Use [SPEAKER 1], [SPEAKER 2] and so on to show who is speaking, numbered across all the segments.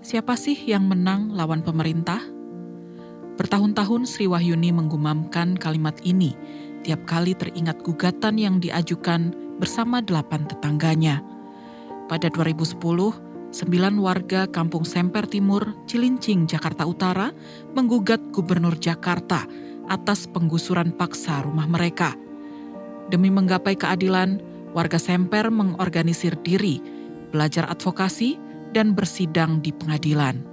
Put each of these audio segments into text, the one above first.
[SPEAKER 1] Siapa sih yang menang lawan pemerintah? Bertahun-tahun Sri Wahyuni menggumamkan kalimat ini tiap kali teringat gugatan yang diajukan bersama 8 tetangganya. Pada 2010, 9 warga Kampung Semper Timur, Cilincing, Jakarta Utara menggugat Gubernur Jakarta atas penggusuran paksa rumah mereka. Demi menggapai keadilan, warga Semper mengorganisir diri, belajar advokasi, dan bersidang di pengadilan.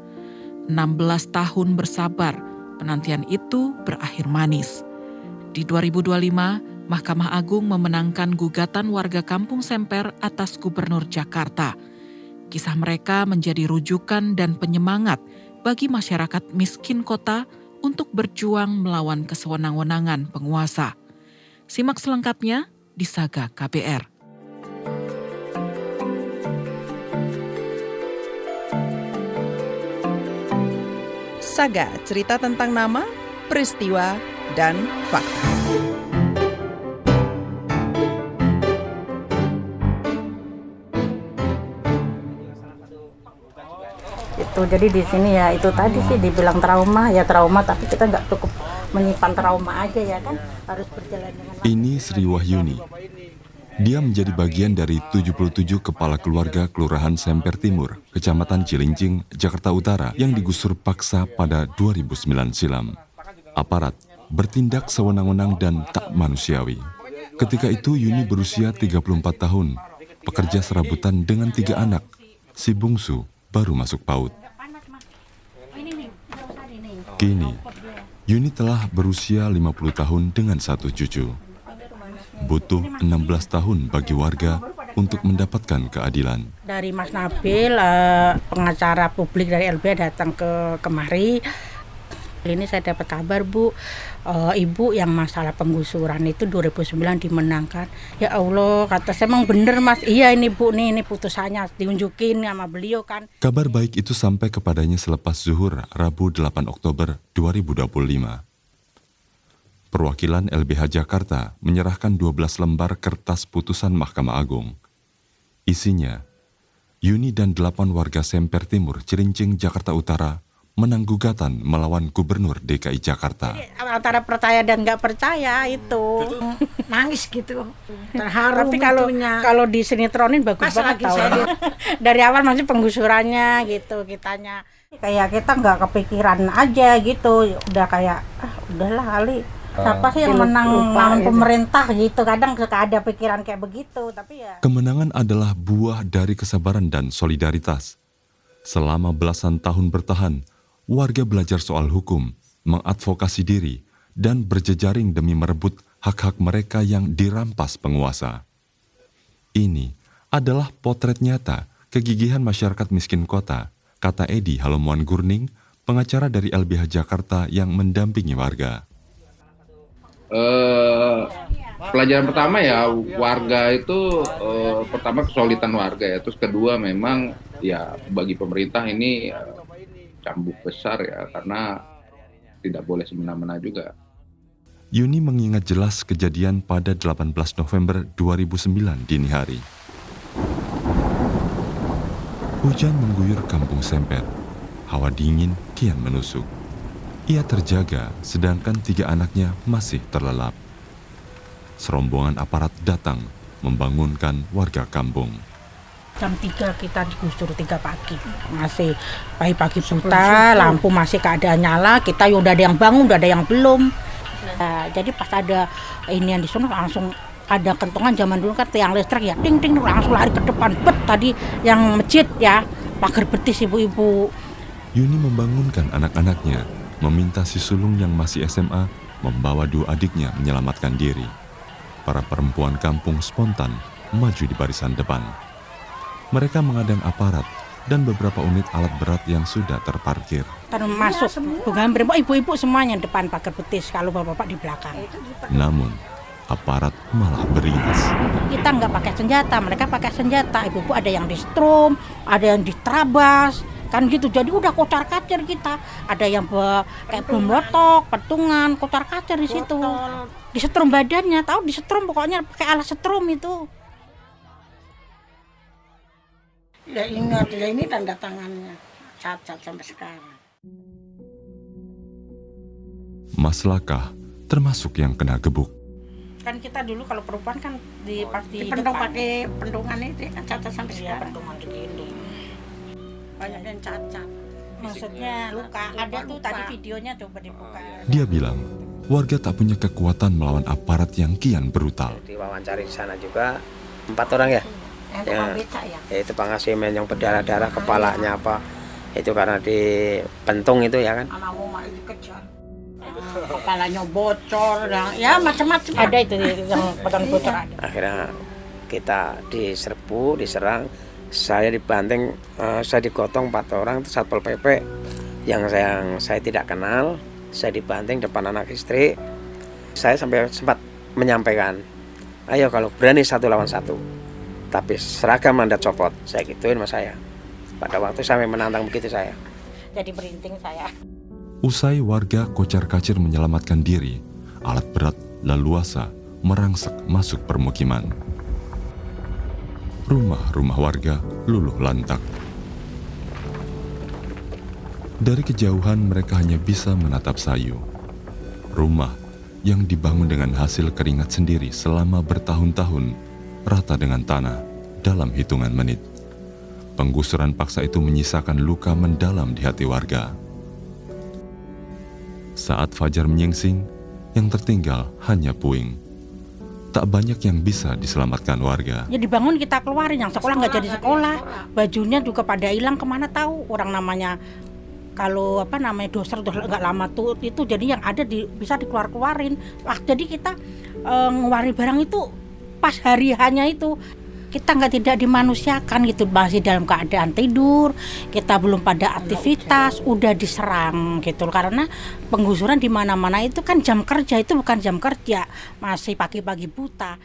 [SPEAKER 1] 16 tahun bersabar, penantian itu berakhir manis. Di 2025, Mahkamah Agung memenangkan gugatan warga Kampung Semper atas Gubernur Jakarta. Kisah mereka menjadi rujukan dan penyemangat bagi masyarakat miskin kota untuk berjuang melawan kesewenang-wenangan penguasa. Simak selengkapnya di Saga KBR.
[SPEAKER 2] Saga, cerita tentang nama, peristiwa, dan fakta.
[SPEAKER 3] Jadi di sini ya itu tadi sih dibilang trauma tapi kita nggak cukup menyimpan trauma aja ya kan, harus berjalan dengan.
[SPEAKER 4] Ini Sri Wahyuni. Dia menjadi bagian dari 77 kepala keluarga Kelurahan Semper Timur, Kecamatan Cilincing, Jakarta Utara yang digusur paksa pada 2009 silam. Aparat bertindak sewenang-wenang dan tak manusiawi. Ketika itu Yuni berusia 34 tahun, pekerja serabutan dengan 3 anak. Si bungsu baru masuk PAUD. Kini, Yuni telah berusia 50 tahun dengan 1 cucu. Butuh 16 tahun bagi warga untuk mendapatkan keadilan.
[SPEAKER 3] Dari Mas Nabil, pengacara publik dari LBH datang kemari. Ini saya dapat kabar Bu, Ibu yang masalah penggusuran itu 2009 dimenangkan. Ya Allah, kata saya emang bener Mas. Iya ini Bu, ini putusannya diunjukin sama beliau kan.
[SPEAKER 4] Kabar baik itu sampai kepadanya selepas zuhur Rabu 8 Oktober 2025. Perwakilan LBH Jakarta menyerahkan 12 lembar kertas putusan Mahkamah Agung. Isinya, Yuni dan 8 warga Semper Timur, Cilincing, Jakarta Utara menang gugatan melawan Gubernur DKI Jakarta.
[SPEAKER 3] Jadi, antara percaya dan nggak percaya itu
[SPEAKER 5] nangis gitu, terharu.
[SPEAKER 3] Tapi kalau di sinetronin bagus banget tahu. Dari awal masih penggusurannya gitu kitanya. Kayak kita nggak kepikiran aja gitu, udah kayak udahlah kali. Siapa sih yang menang lawan pemerintah gitu, kadang suka ada pikiran kayak begitu, tapi ya.
[SPEAKER 4] Kemenangan adalah buah dari kesabaran dan solidaritas. Selama belasan tahun bertahan, warga belajar soal hukum, mengadvokasi diri, dan berjejaring demi merebut hak-hak mereka yang dirampas penguasa. Ini adalah potret nyata kegigihan masyarakat miskin kota, kata Edi Halomuan Gurning, pengacara dari LBH Jakarta yang mendampingi warga.
[SPEAKER 6] Pelajaran pertama ya warga itu pertama kesulitan warga ya, terus kedua memang ya bagi pemerintah ini cambuk besar ya karena tidak boleh semena-mena juga.
[SPEAKER 4] Yuni mengingat jelas kejadian pada 18 November 2009 dini hari. Hujan mengguyur Kampung Semper, hawa dingin kian menusuk. Ia terjaga, sedangkan 3 anaknya masih terlelap. Serombongan aparat datang, membangunkan warga kampung.
[SPEAKER 3] Jam 3 kita digusur 3 pagi. Masih pagi-pagi buta, lampu masih keadaan nyala, kita udah ada yang bangun, udah ada yang belum. Jadi pas ada ini yang di sana langsung ada kentongan, zaman dulu kan tiang listrik ya, ding-ding langsung lari ke depan. Bet tadi yang masjid ya, pagar betis ibu-ibu.
[SPEAKER 4] Yuni membangunkan anak-anaknya, meminta si sulung yang masih SMA membawa 2 adiknya menyelamatkan diri. Para perempuan kampung spontan maju di barisan depan. Mereka mengadang aparat dan beberapa unit alat berat yang sudah terparkir.
[SPEAKER 3] Kan masuk, bukan ibu-ibu semuanya depan pagar betis, kalau bapak-bapak di belakang.
[SPEAKER 4] Namun, aparat malah beringas.
[SPEAKER 3] Kita nggak pakai senjata, mereka pakai senjata. Ibu-ibu ada yang di strom, ada yang diterabas. Kan gitu, jadi udah kocar-kacir kita. Ada yang kayak bom lotok, petungan, kocar-kacir di situ. Disetrum badannya, tahu disetrum pokoknya pakai alat setrum itu.
[SPEAKER 5] Ya ingat, ya ini tanda tangannya. cacat sampai sekarang.
[SPEAKER 4] Mas Laka termasuk yang kena gebuk.
[SPEAKER 3] Kan kita dulu kalau perempuan kan di
[SPEAKER 5] Dipendung pakai pendungan itu kan cacat sampai
[SPEAKER 3] Iya,
[SPEAKER 5] sekarang.
[SPEAKER 3] pendungan begini.
[SPEAKER 5] Banyak yang cacat.
[SPEAKER 3] Maksudnya luka. Ada tuh
[SPEAKER 5] luka.
[SPEAKER 3] tadi videonya coba dibuka.
[SPEAKER 4] Dia bilang, warga tak punya kekuatan melawan aparat yang kian brutal.
[SPEAKER 7] Diwawancari di sana juga 4 orang ya.
[SPEAKER 5] Yang
[SPEAKER 7] Ya.
[SPEAKER 5] tukang beca ya.
[SPEAKER 7] Yaitu pangasimen yang berdarah-darah kepalanya apa. Itu karena dipentung itu ya kan.
[SPEAKER 5] Anak rumah itu kejar. Kepalanya bocor, ya macam-macam.
[SPEAKER 3] Ada itu yang pegang bocor ada.
[SPEAKER 7] Akhirnya kita diserang. Saya dibanting, saya digotong 4 orang itu Satpol PP yang saya tidak kenal. Saya dibanting depan anak istri. Saya sampai sempat menyampaikan, ayo kalau berani 1 lawan 1. Tapi seragam Anda copot. Saya gituin sama saya. Pada waktu sampai menantang begitu saya.
[SPEAKER 3] Jadi berinting saya.
[SPEAKER 4] Usai warga kocar-kacir menyelamatkan diri, alat berat leluasa merangsek masuk permukiman. Rumah-rumah warga luluh lantak. Dari kejauhan mereka hanya bisa menatap sayu. Rumah yang dibangun dengan hasil keringat sendiri selama bertahun-tahun, rata dengan tanah dalam hitungan menit. Penggusuran paksa itu menyisakan luka mendalam di hati warga. Saat fajar menyingsing, yang tertinggal hanya puing. Tak banyak yang bisa diselamatkan warga.
[SPEAKER 3] Ya dibangun kita keluarin, yang sekolah nggak jadi sekolah, bajunya juga pada hilang kemana tahu. Orang namanya kalau doser udah nggak lama tuh itu jadi yang ada bisa dikeluarin. Wah jadi kita ngeluarin barang itu pas hari hanya itu. Kita tidak dimanusiakan gitu, masih dalam keadaan tidur, kita belum pada aktivitas, udah diserang gitu. Karena penggusuran di mana-mana itu kan jam kerja, itu bukan jam kerja, masih pagi-pagi buta.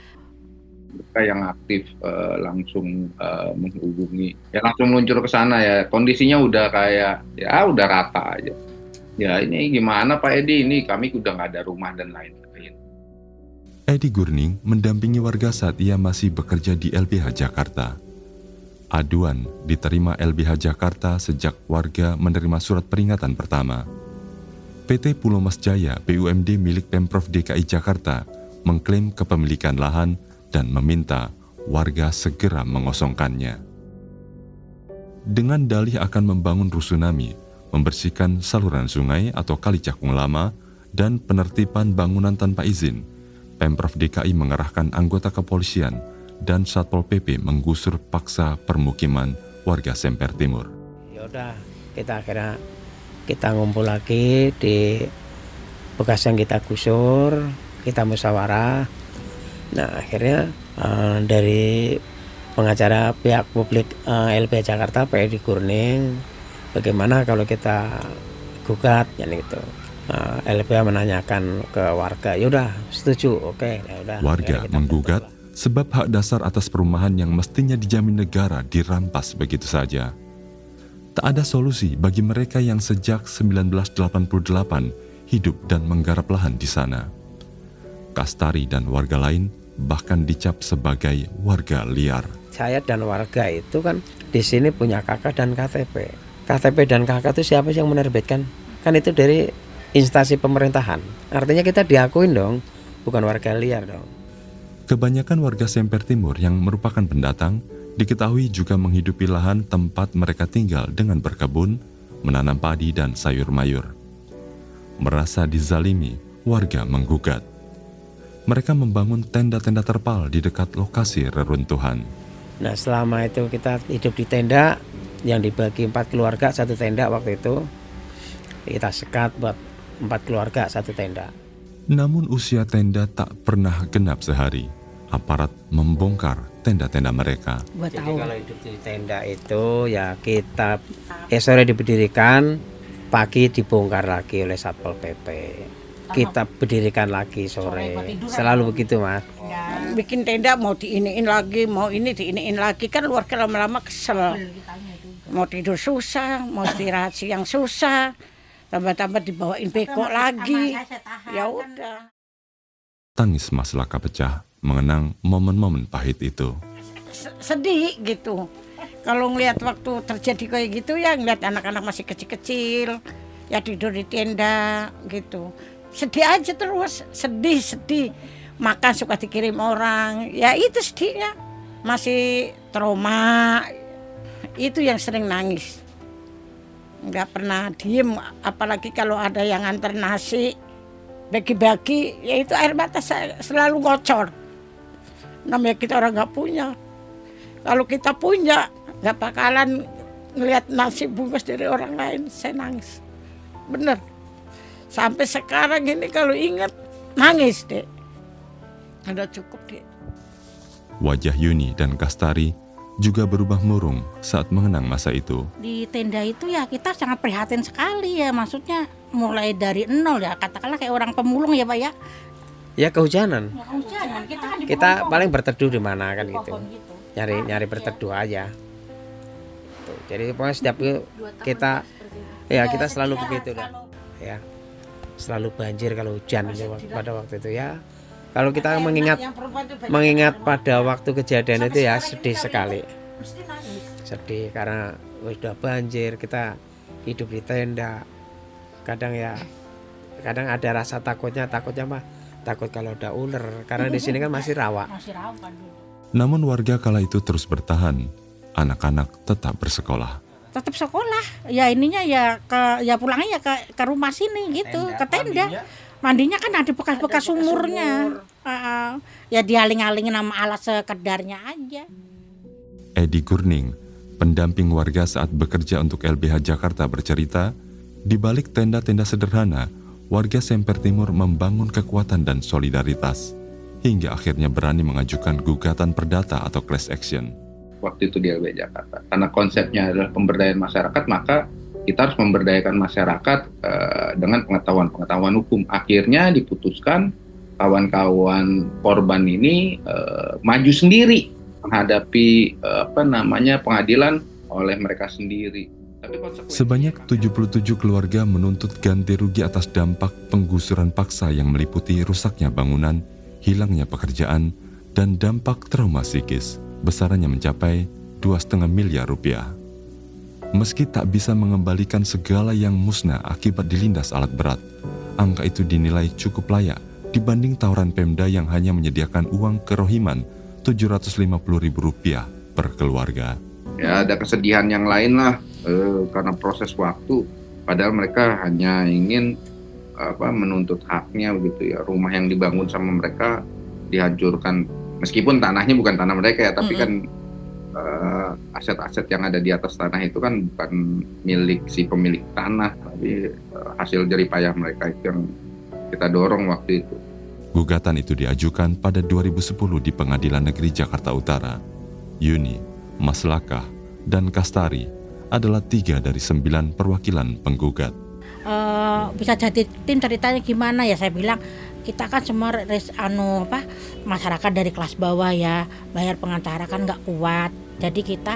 [SPEAKER 6] Mereka yang aktif langsung menghubungi, ya langsung meluncur ke sana ya. Kondisinya udah kayak ya udah rata aja. Ya ini gimana Pak Edi, ini kami udah nggak ada rumah dan lain-lain.
[SPEAKER 4] Edi Gurning mendampingi warga saat ia masih bekerja di LBH Jakarta. Aduan diterima LBH Jakarta sejak warga menerima surat peringatan pertama. PT Pulau Mas Jaya BUMD milik Pemprov DKI Jakarta mengklaim kepemilikan lahan dan meminta warga segera mengosongkannya. Dengan dalih akan membangun rusunami, membersihkan saluran sungai atau kali cakung lama, dan penertiban bangunan tanpa izin, Pemprov DKI mengerahkan anggota kepolisian dan Satpol PP menggusur paksa permukiman warga Semper Timur.
[SPEAKER 7] Ya udah, kita akhirnya ngumpul lagi di bekas yang kita gusur, kita musyawarah. Nah akhirnya dari pengacara pihak publik LBH Jakarta Pak Edi Gurning, bagaimana kalau kita gugat gitu. LBH menanyakan ke warga, yaudah setuju, oke. Yaudah,
[SPEAKER 4] warga menggugat sebab hak dasar atas perumahan yang mestinya dijamin negara dirampas begitu saja. Tak ada solusi bagi mereka yang sejak 1988 hidup dan menggarap lahan di sana. Kastari dan warga lain bahkan dicap sebagai warga liar.
[SPEAKER 7] Saya dan warga itu kan di sini punya KK dan KTP. KTP dan KK itu siapa sih yang menerbitkan? Kan itu dari instansi pemerintahan. Artinya kita diakuin dong, bukan warga liar dong.
[SPEAKER 4] Kebanyakan warga Semper Timur yang merupakan pendatang diketahui juga menghidupi lahan tempat mereka tinggal dengan berkebun, menanam padi dan sayur mayur. Merasa dizalimi, warga menggugat. Mereka membangun tenda-tenda terpal di dekat lokasi reruntuhan.
[SPEAKER 7] Nah selama itu kita hidup di tenda yang dibagi 4 keluarga 1 tenda waktu itu. Kita sekat buat 4 keluarga 1 tenda.
[SPEAKER 4] Namun usia tenda tak pernah genap sehari. Aparat membongkar tenda-tenda mereka.
[SPEAKER 7] Jadi kalau hidup di tenda itu ya kita sore diberdirikan, pagi dibongkar lagi oleh Satpol PP. Kita berdirikan lagi sore. Selalu begitu Mas.
[SPEAKER 5] Bikin tenda mau diiniin lagi, mau ini diiniin lagi, kan keluarga lama-lama kesel. Mau tidur susah, mau istirahat siang susah. Tambah-tambah dibawain bekok lagi. Ya udah.
[SPEAKER 4] Tangis Mas Laka pecah mengenang momen-momen pahit itu.
[SPEAKER 5] Sedih gitu. Kalau ngelihat waktu terjadi kayak gitu ya, ngelihat anak-anak masih kecil-kecil, ya tidur di tenda gitu. Sedih aja terus, sedih. Makan suka dikirim orang, ya itu sedihnya. Masih trauma, itu yang sering nangis. Nggak pernah diem, apalagi kalau ada yang nganter nasi, bagi-bagi, ya itu air mata saya selalu ngocor. Namanya kita orang nggak punya. Kalau kita punya, nggak bakalan ngelihat nasi bungkus dari orang lain, saya nangis. Bener. Sampai sekarang ini kalau ingat, nangis deh. Udah cukup deh.
[SPEAKER 4] Wajah Yuni dan Kastari juga berubah murung saat mengenang masa itu.
[SPEAKER 3] Di tenda itu ya kita sangat prihatin sekali ya, maksudnya mulai dari nol ya, katakanlah kayak orang pemulung ya Pak ya.
[SPEAKER 7] Ya kehujanan.
[SPEAKER 3] Hujanan, kita kan di
[SPEAKER 7] Kita
[SPEAKER 3] pohon-pohon.
[SPEAKER 7] paling berteduh di mana kan gitu.
[SPEAKER 3] Pohon gitu.
[SPEAKER 7] Nyari berteduh aja. Tuh, jadi pokoknya setiap kita kita selalu begitu dah. Ya. Selalu banjir kalau hujan pada waktu itu ya. Kalau kita mengingat pada waktu kejadian itu ya sedih sekali. Sedih karena sudah banjir, kita hidup di tenda. Kadang ada rasa takutnya mah takut kalau ada ular karena di sini kan masih rawa.
[SPEAKER 4] Namun warga kala itu terus bertahan. Anak-anak tetap bersekolah.
[SPEAKER 3] Tetap sekolah. Ya ininya ya pulangnya ya ke rumah sini gitu, ke tenda. Mandinya kan ada bekas-bekas sumurnya. Ya dialing-alingin sama alat sekedarnya aja.
[SPEAKER 4] Edi Gurning, pendamping warga saat bekerja untuk LBH Jakarta bercerita, di balik tenda-tenda sederhana, warga Semper Timur membangun kekuatan dan solidaritas, hingga akhirnya berani mengajukan gugatan perdata atau class action.
[SPEAKER 6] Waktu itu di LBH Jakarta. Karena konsepnya adalah pemberdayaan masyarakat, maka kita harus memberdayakan masyarakat dengan pengetahuan hukum. Akhirnya diputuskan kawan-kawan korban ini maju sendiri menghadapi pengadilan oleh mereka sendiri.
[SPEAKER 4] Sebanyak 77 keluarga menuntut ganti rugi atas dampak penggusuran paksa yang meliputi rusaknya bangunan, hilangnya pekerjaan, dan dampak trauma psikis. Besarannya mencapai 2,5 miliar rupiah. Meski tak bisa mengembalikan segala yang musnah akibat dilindas alat berat, angka itu dinilai cukup layak dibanding tawaran Pemda yang hanya menyediakan uang kerohiman Rp750.000 per keluarga.
[SPEAKER 6] Ya ada kesedihan yang lain lah karena proses waktu. Padahal mereka hanya ingin menuntut haknya begitu ya. Rumah yang dibangun sama mereka dihancurkan, meskipun tanahnya bukan tanah mereka ya, tapi kan aset-aset yang ada di atas tanah itu kan bukan milik si pemilik tanah, tapi hasil jeripayah mereka itu yang kita dorong waktu itu.
[SPEAKER 4] Gugatan itu diajukan pada 2010 di Pengadilan Negeri Jakarta Utara. Yuni, Maslakah, dan Kastari adalah 3 dari 9 perwakilan penggugat.
[SPEAKER 3] Bisa jadi tim ceritanya gimana ya, saya bilang kita kan semua masyarakat dari kelas bawah ya, bayar pengacara kan nggak kuat, jadi kita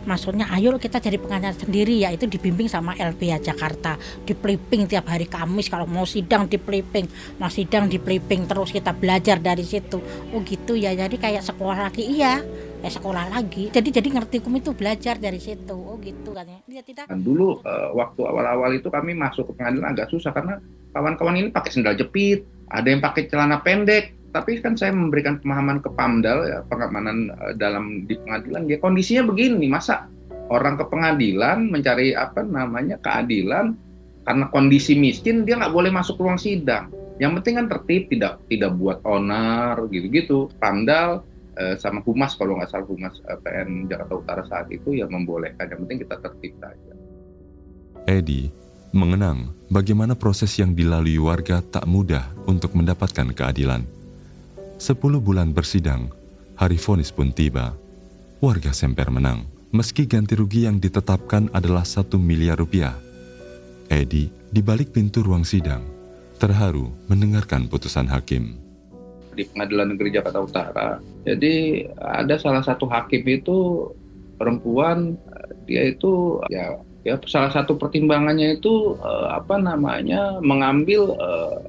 [SPEAKER 3] maksudnya ayo kita jadi pengacara sendiri, ya itu dibimbing sama LBH Jakarta, di Peliping tiap hari Kamis, kalau mau sidang di Peliping, mau sidang di Peliping, terus kita belajar dari situ. Oh gitu ya, jadi kayak sekolah lagi, iya kayak sekolah lagi, jadi ngerti hukum itu belajar dari situ. Oh gitu kan ya.
[SPEAKER 6] Dulu waktu awal-awal itu kami masuk ke pengadilan agak susah karena kawan-kawan ini pakai sendal jepit, ada yang pakai celana pendek. Tapi kan saya memberikan pemahaman ke Pamdal ya, pengamanan di pengadilan, dia kondisinya begini, masa orang ke pengadilan mencari keadilan karena kondisi miskin, dia nggak boleh masuk ruang sidang. Yang penting kan tertib, tidak buat onar gitu-gitu. Pamdal sama Humas, kalau nggak salah Humas PN Jakarta Utara saat itu yang membolehkan, yang penting kita tertib saja.
[SPEAKER 4] Edi mengenang bagaimana proses yang dilalui warga tak mudah untuk mendapatkan keadilan. 10 bulan bersidang, hari vonis pun tiba. Warga Semper menang, meski ganti rugi yang ditetapkan adalah 1 miliar rupiah. Edi di balik pintu ruang sidang, terharu mendengarkan putusan hakim.
[SPEAKER 6] Di Pengadilan Negeri Jakarta Utara, jadi ada salah satu hakim itu perempuan, dia itu ya salah satu pertimbangannya itu mengambil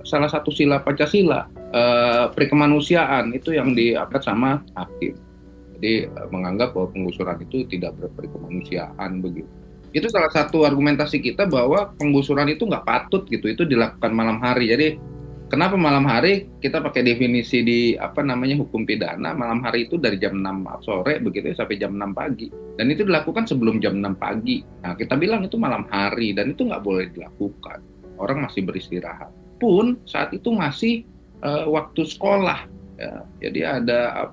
[SPEAKER 6] salah satu sila Pancasila, perikemanusiaan itu yang diangkat sama hakim. Jadi menganggap bahwa penggusuran itu tidak berperi kemanusiaan begitu. Itu salah satu argumentasi kita bahwa penggusuran itu nggak patut gitu, itu dilakukan malam hari. Jadi kenapa malam hari? Kita pakai definisi di hukum pidana, malam hari itu dari jam 6 sore begitu ya, sampai jam 6 pagi. Dan itu dilakukan sebelum jam 6 pagi. Nah, kita bilang itu malam hari dan itu nggak boleh dilakukan. Orang masih beristirahat. Pun saat itu masih waktu sekolah. Ya, jadi ada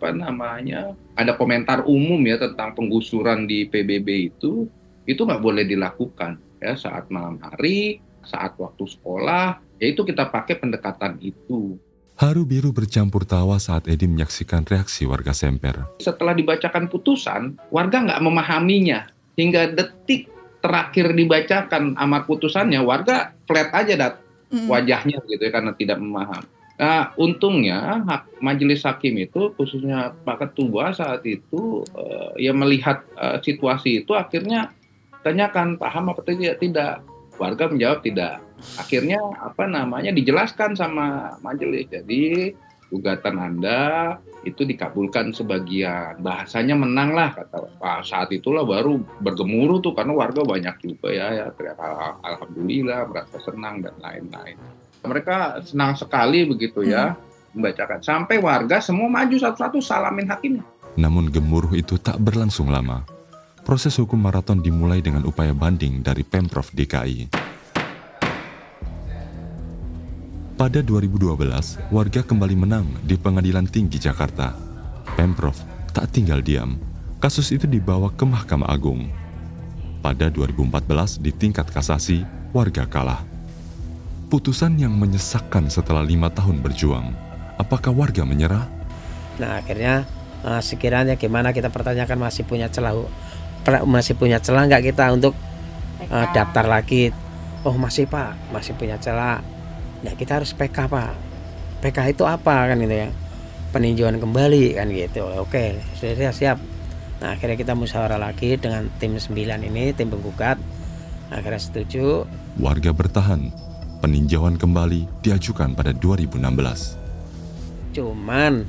[SPEAKER 6] ada komentar umum ya tentang penggusuran di PBB itu nggak boleh dilakukan ya saat malam hari, saat waktu sekolah, yaitu kita pakai pendekatan itu.
[SPEAKER 4] Haru biru bercampur tawa saat Edi menyaksikan reaksi warga Semper.
[SPEAKER 6] Setelah dibacakan putusan, warga nggak memahaminya. Hingga detik terakhir dibacakan amar putusannya, warga flat aja wajahnya gitu ya, karena tidak memahami. Nah, untungnya majelis hakim itu, khususnya Pak Ketua saat itu, melihat situasi itu, akhirnya tanyakan paham apa tidak. Warga menjawab tidak. Akhirnya dijelaskan sama majelis. Jadi gugatan Anda itu dikabulkan sebagian. Bahasanya menang lah, kata Pak. Saat itulah baru bergemuruh tuh, karena warga banyak juga ya teriak alhamdulillah, merasa senang dan lain-lain. Mereka senang sekali begitu ya membacakan. Sampai warga semua maju satu-satu salamin hakimnya.
[SPEAKER 4] Namun gemuruh itu tak berlangsung lama. Proses hukum maraton dimulai dengan upaya banding dari Pemprov DKI. Pada 2012, warga kembali menang di Pengadilan Tinggi Jakarta. Pemprov tak tinggal diam. Kasus itu dibawa ke Mahkamah Agung. Pada 2014 di tingkat kasasi, warga kalah. Putusan yang menyesakkan setelah 5 tahun berjuang. Apakah warga menyerah?
[SPEAKER 7] Nah, akhirnya sekiranya gimana, kita pertanyakan masih punya celah nggak kita untuk daftar lagi. Oh masih Pak, masih punya celah. Nah, kita harus PK Pak. PK itu apa kan gitu ya? Peninjauan kembali kan gitu. Oke, sudah siap. Nah, akhirnya kita musyawarah lagi dengan tim 9 ini, tim penggugat. Akhirnya setuju.
[SPEAKER 4] Warga bertahan. Peninjauan kembali diajukan pada 2016.
[SPEAKER 7] Cuman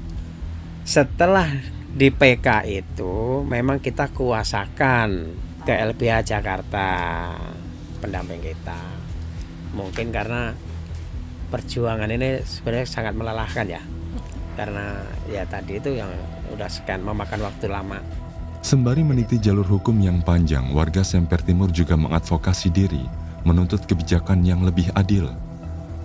[SPEAKER 7] setelah di PK itu memang kita kuasakan ke LBH Jakarta pendamping kita. Mungkin karena perjuangan ini sebenarnya sangat melelahkan ya. Karena ya tadi itu yang udah sekian memakan waktu lama.
[SPEAKER 4] Sembari meniti jalur hukum yang panjang, warga Semper Timur juga mengadvokasi diri, menuntut kebijakan yang lebih adil.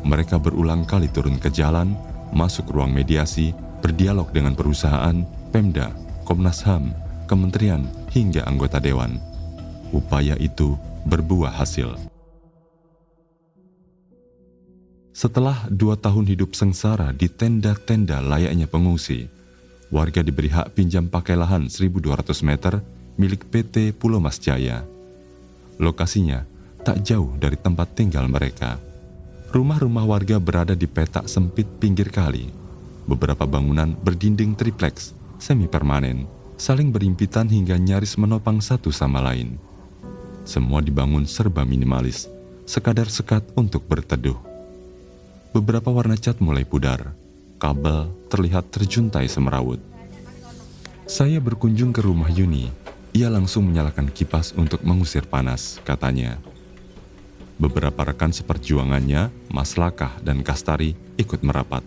[SPEAKER 4] Mereka berulang kali turun ke jalan, masuk ruang mediasi, berdialog dengan perusahaan, Pemda, Komnas HAM, kementerian, hingga anggota dewan. Upaya itu berbuah hasil. Setelah 2 tahun hidup sengsara di tenda-tenda layaknya pengungsi, warga diberi hak pinjam pakai lahan 1.200 meter milik PT Pulau Mas Jaya. Lokasinya tak jauh dari tempat tinggal mereka. Rumah-rumah warga berada di petak sempit pinggir kali. Beberapa bangunan berdinding tripleks, semi permanen, saling berimpitan hingga nyaris menopang satu sama lain. Semua dibangun serba minimalis, sekadar sekat untuk berteduh. Beberapa warna cat mulai pudar, kabel terlihat terjuntai semerawut. Saya berkunjung ke rumah Yuni. Ia langsung menyalakan kipas untuk mengusir panas, katanya. Beberapa rekan seperjuangannya, Mas Lakah dan Kastari, ikut merapat.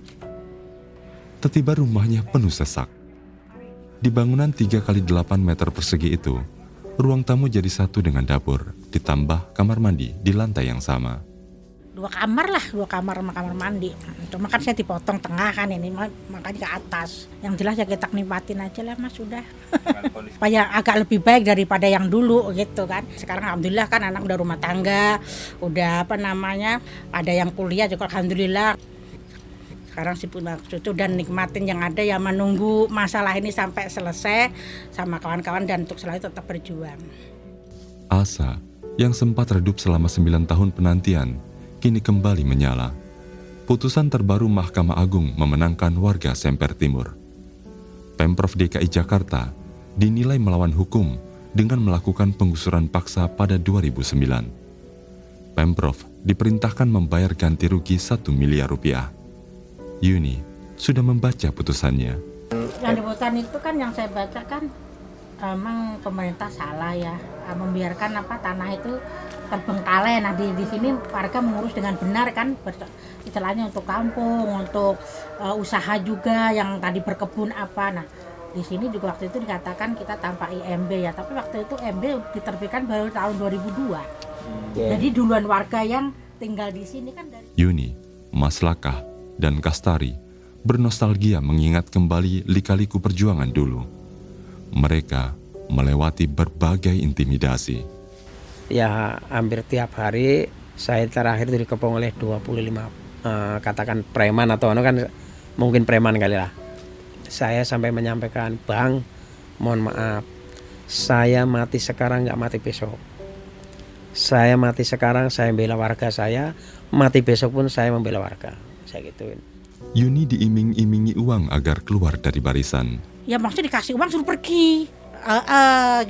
[SPEAKER 4] Tiba-tiba rumahnya penuh sesak. Di bangunan 3x8 meter persegi itu, ruang tamu jadi satu dengan dapur, ditambah kamar mandi di lantai yang sama.
[SPEAKER 3] 2 kamar sama kamar mandi. Cuma kan saya dipotong tengah kan ini, makanya ke atas. Yang jelas ya kita nikmatin aja lah Mas, sudah. Supaya agak lebih baik daripada yang dulu gitu kan. Sekarang alhamdulillah kan anak udah rumah tangga, udah ada yang kuliah juga alhamdulillah. Sekarang sih punya cucu dan nikmatin yang ada, ya menunggu masalah ini sampai selesai sama kawan-kawan dan untuk selalu tetap berjuang.
[SPEAKER 4] Asa yang sempat redup selama 9 tahun penantian kini kembali menyala. Putusan terbaru Mahkamah Agung memenangkan warga Semper Timur. Pemprov DKI Jakarta dinilai melawan hukum dengan melakukan penggusuran paksa pada 2009. Pemprov diperintahkan membayar ganti rugi 1 miliar rupiah. Yuni sudah membaca putusannya.
[SPEAKER 3] Yang di hutan itu kan yang saya baca kan emang pemerintah salah ya, membiarkan tanah itu terbengkalai. Nah di sini warga mengurus dengan benar kan, istilahnya untuk kampung, untuk usaha juga yang tadi berkebun apa. Nah di sini juga waktu itu dikatakan kita tanpa IMB ya, tapi waktu itu IMB diterbitkan baru tahun 2002. Jadi duluan warga yang tinggal di sini kan dari
[SPEAKER 4] Yuni, Mas Lakah, dan Kastari bernostalgia mengingat kembali lika-liku perjuangan dulu. Mereka melewati berbagai intimidasi.
[SPEAKER 7] Ya hampir tiap hari saya terakhir itu dikepung oleh 25 katakan preman atau kan mungkin preman kali lah. Saya sampai menyampaikan, Bang, mohon maaf, saya mati sekarang nggak mati besok. Saya mati sekarang saya membela warga saya, mati besok pun saya membela warga. Saya gituin.
[SPEAKER 4] Yuni diiming-imingi uang agar keluar dari barisan.
[SPEAKER 3] ya maksudnya dikasih uang suruh pergi.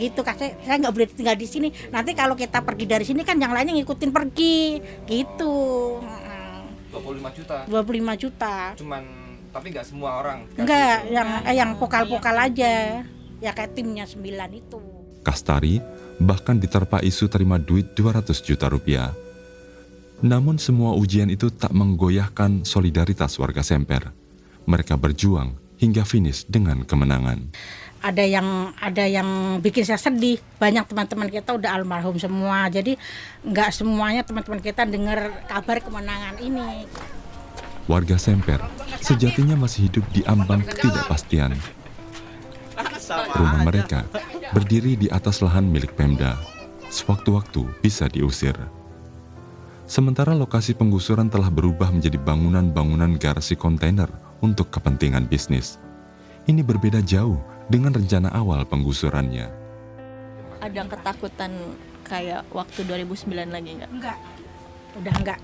[SPEAKER 3] Gitu, saya nggak boleh tinggal di sini. Nanti kalau kita pergi dari sini kan yang lainnya ngikutin pergi, gitu.
[SPEAKER 8] 25 juta.
[SPEAKER 3] 25 juta.
[SPEAKER 8] Cuman tapi nggak semua orang.
[SPEAKER 3] Enggak, yang pokal-pokal aja. Ya kayak timnya 9 itu.
[SPEAKER 4] Kastari bahkan diterpa isu terima duit 200 juta rupiah. Namun semua ujian itu tak menggoyahkan solidaritas warga Semper. Mereka berjuang hingga finish dengan kemenangan.
[SPEAKER 3] Ada yang bikin saya sedih. Banyak teman-teman kita udah almarhum semua. Jadi nggak semuanya teman-teman kita dengar kabar kemenangan ini.
[SPEAKER 4] Warga Semper sejatinya masih hidup di ambang ketidakpastian. Rumah mereka berdiri di atas lahan milik Pemda. Sewaktu-waktu bisa diusir. Sementara lokasi penggusuran telah berubah menjadi bangunan-bangunan garasi kontainer untuk kepentingan bisnis. Ini berbeda jauh dengan rencana awal penggusurannya.
[SPEAKER 9] Ada ketakutan kayak waktu 2009 lagi nggak?
[SPEAKER 3] Enggak, udah enggak.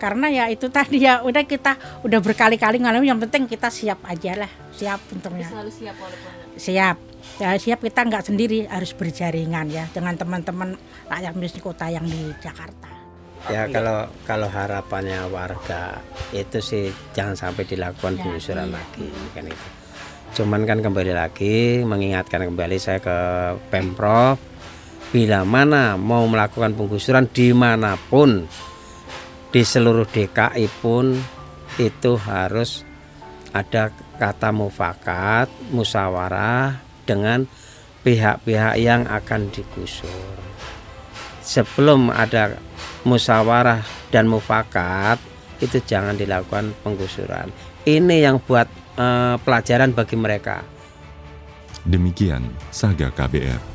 [SPEAKER 3] Karena ya itu tadi ya kita udah berkali-kali ngalamin, yang penting kita siap aja lah, siap untungnya.
[SPEAKER 9] Selalu siap walaupun.
[SPEAKER 3] Siap, ya siap, kita nggak sendiri, harus berjaringan ya dengan teman-teman rakyat miskin kota yang di Jakarta.
[SPEAKER 7] Ya kalau harapannya warga itu sih jangan sampai dilakukan penggusuran lagi kan itu. Cuman kan kembali lagi mengingatkan kembali saya ke Pemprov, bila mana mau melakukan penggusuran dimanapun di seluruh DKI pun itu harus ada kata mufakat, musyawarah dengan pihak-pihak yang akan digusur. Sebelum ada musyawarah dan mufakat itu jangan dilakukan penggusuran. Ini yang buat pelajaran bagi mereka.
[SPEAKER 4] Demikian Saga KBR.